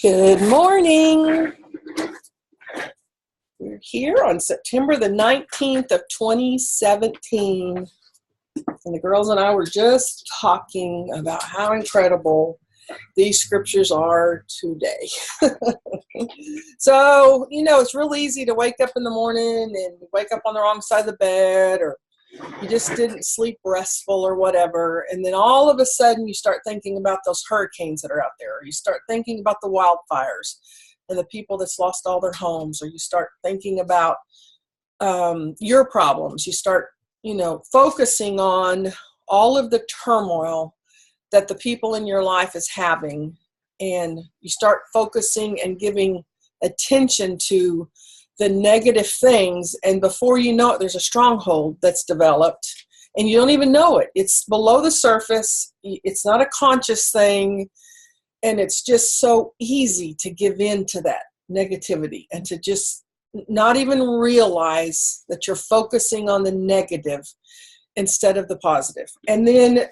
Good morning. We're here on September the 19th of 2017. And the girls and I were just talking about how incredible these scriptures are today. So, it's real easy to wake up in the morning and wake up on the wrong side of the bed, or you just didn't sleep restful or whatever. And then all of a sudden you start thinking about those hurricanes that are out there. Or you start thinking about the wildfires and the people that's lost all their homes. Or you start thinking about your problems. You start, focusing on all of the turmoil that the people in your life is having. And you start focusing and giving attention to the negative things, and before you know it, there's a stronghold that's developed, and you don't even know it. It's below the surface. It's not a conscious thing, and it's just so easy to give in to that negativity and to just not even realize that you're focusing on the negative instead of the positive. And then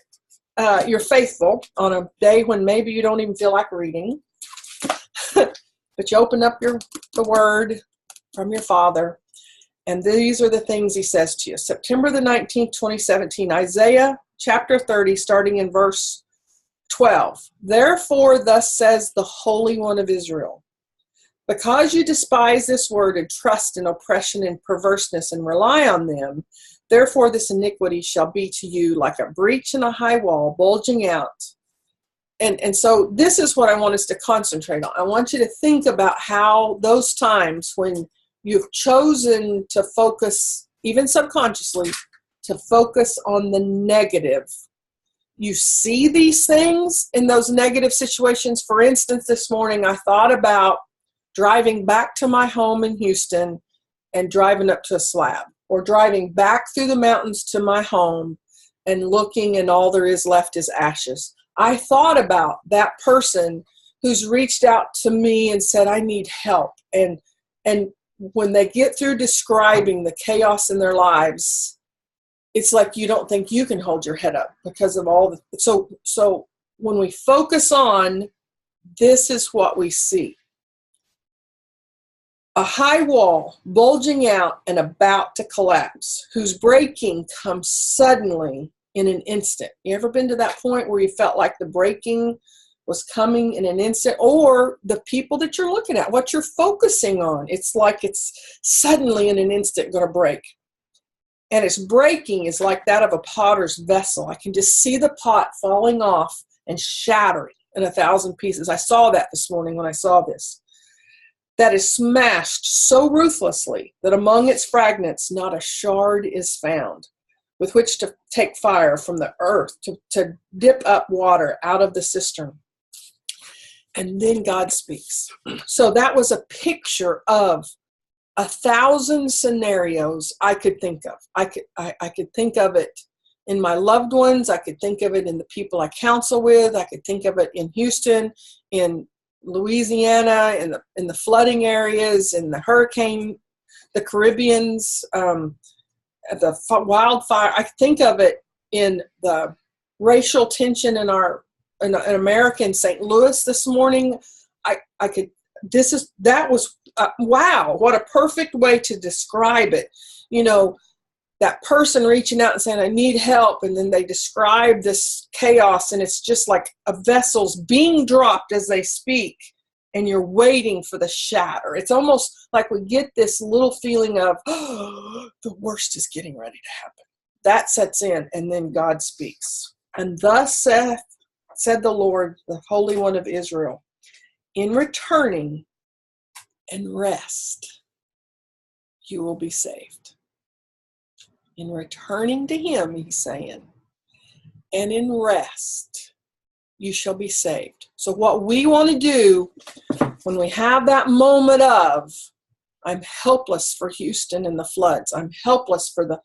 you're faithful on a day when maybe you don't even feel like reading, but you open up the Word from your Father, and these are the things He says to you. September the 19th, 2017, Isaiah chapter 30, starting in verse 12. Therefore, thus says the Holy One of Israel, because you despise this word and trust in oppression and perverseness and rely on them, therefore this iniquity shall be to you like a breach in a high wall, bulging out. And so this is what I want us to concentrate on. I want you to think about how those times when you've chosen to focus, even subconsciously, to focus on the negative. You see these things in those negative situations. For instance, this morning I thought about driving back to my home in Houston and driving up to a slab, or driving back through the mountains to my home and looking and all there is left is ashes. I thought about that person who's reached out to me and said, I need help. And when they get through describing the chaos in their lives, it's like you don't think you can hold your head up because of all the, so when we focus on, this is what we see. A high wall bulging out and about to collapse, whose breaking comes suddenly in an instant. You ever been to that point where you felt like the breaking was coming in an instant? Or the people that you're looking at, what you're focusing on, it's like it's suddenly in an instant going to break. And its breaking is like that of a potter's vessel. I can just see the pot falling off and shattering in 1,000 pieces. I saw that this morning when I saw this. That is smashed so ruthlessly that among its fragments not a shard is found with which to take fire from the earth, to dip up water out of the cistern. And then God speaks. So that was a picture of 1,000 scenarios I could think of. I could think of it in my loved ones. I could think of it in the people I counsel with. I could think of it in Houston, in Louisiana, in the flooding areas, in the hurricane, the Caribbeans, the wildfire. I think of it in the racial tension in America in St. Louis this morning. Wow, what a perfect way to describe it. That person reaching out and saying, I need help. And then they describe this chaos, and it's just like a vessel's being dropped as they speak, and you're waiting for the shatter. It's almost like we get this little feeling of, oh, the worst is getting ready to happen. That sets in, and then God speaks. And thus said the Lord, the Holy One of Israel, in returning and rest, you will be saved. In returning to Him, He's saying, and in rest, you shall be saved. So what we want to do when we have that moment of, I'm helpless for Houston and the floods, I'm helpless for the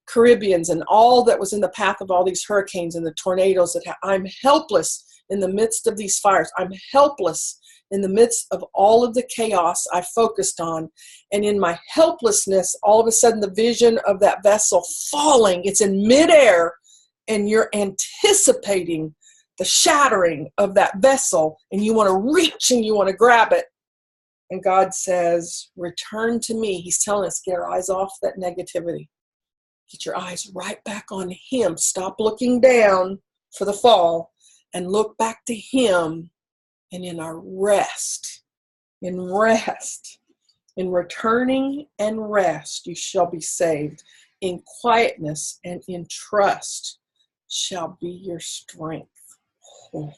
Caribbeans and all that was in the path of all these hurricanes and the tornadoes, I'm helpless in the midst of these fires, I'm helpless in the midst of all of the chaos I focused on. And in my helplessness, all of a sudden the vision of that vessel falling, it's in midair, and you're anticipating the shattering of that vessel, and you want to reach and you want to grab it. And God says, return to me. He's telling us, get our eyes off that negativity. Get your eyes right back on him. Stop looking down for the fall and look back to him. And in our rest, in returning and rest, you shall be saved. In quietness and in trust shall be your strength. Oh,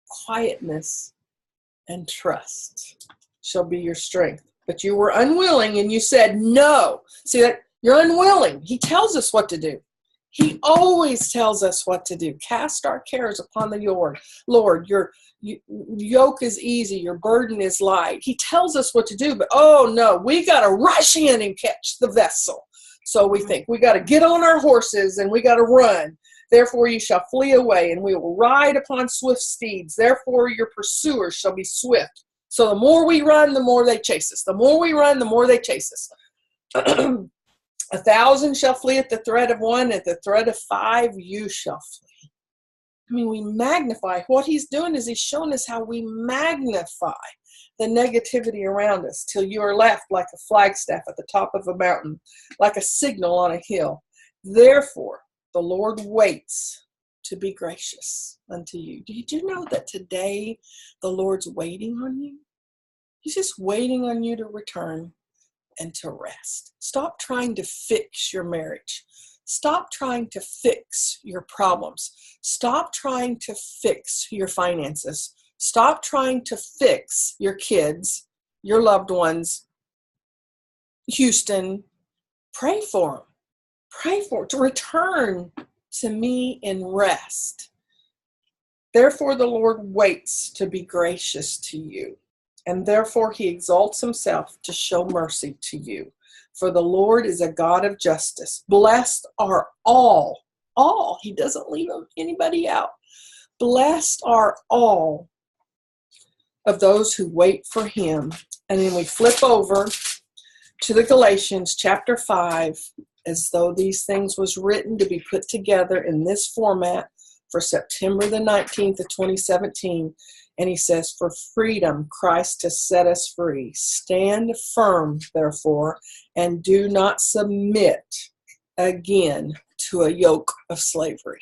quietness and trust shall be your strength. But you were unwilling and you said no. See that? You're unwilling. He tells us what to do. He always tells us what to do. Cast our cares upon the Lord. Your yoke is easy. Your burden is light. He tells us what to do, but oh no, we got to rush in and catch the vessel. So we think we got to get on our horses and we got to run. Therefore you shall flee away, and we will ride upon swift steeds. Therefore your pursuers shall be swift. So the more we run, the more they chase us. The more we run, the more they chase us. 1,000 shall flee at the threat of one, at the threat of 5 you shall flee. I mean, we magnify. What he's doing is he's showing us how we magnify the negativity around us till you are left like a flagstaff at the top of a mountain, like a signal on a hill. Therefore, the Lord waits to be gracious unto you. Did you know that today the Lord's waiting on you? He's just waiting on you to return and to rest. Stop trying to fix your marriage. Stop trying to fix your problems. Stop trying to fix your finances. Stop trying to fix your kids, your loved ones. Houston, pray for them. Pray for them to return to me in rest. Therefore, the Lord waits to be gracious to you, and therefore he exalts himself to show mercy to you. For the Lord is a God of justice. Blessed are all. He doesn't leave anybody out. Blessed are all of those who wait for him. And then we flip over to the Galatians chapter 5, as though these things was written to be put together in this format for September the 19th of 2017. And he says, for freedom, Christ has set us free. Stand firm, therefore, and do not submit again to a yoke of slavery.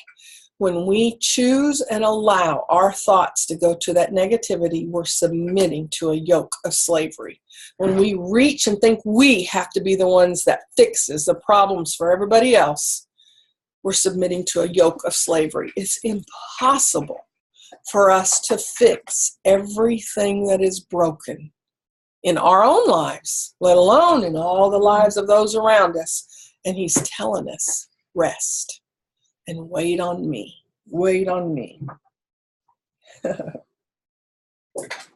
When we choose and allow our thoughts to go to that negativity, we're submitting to a yoke of slavery. When we reach and think we have to be the ones that fixes the problems for everybody else, we're submitting to a yoke of slavery. It's impossible for us to fix everything that is broken in our own lives, let alone in all the lives of those around us. And he's telling us, rest and wait on me. Wait on me.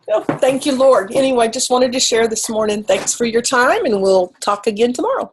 Oh, thank you, Lord. Anyway, just wanted to share this morning. Thanks for your time, and we'll talk again tomorrow.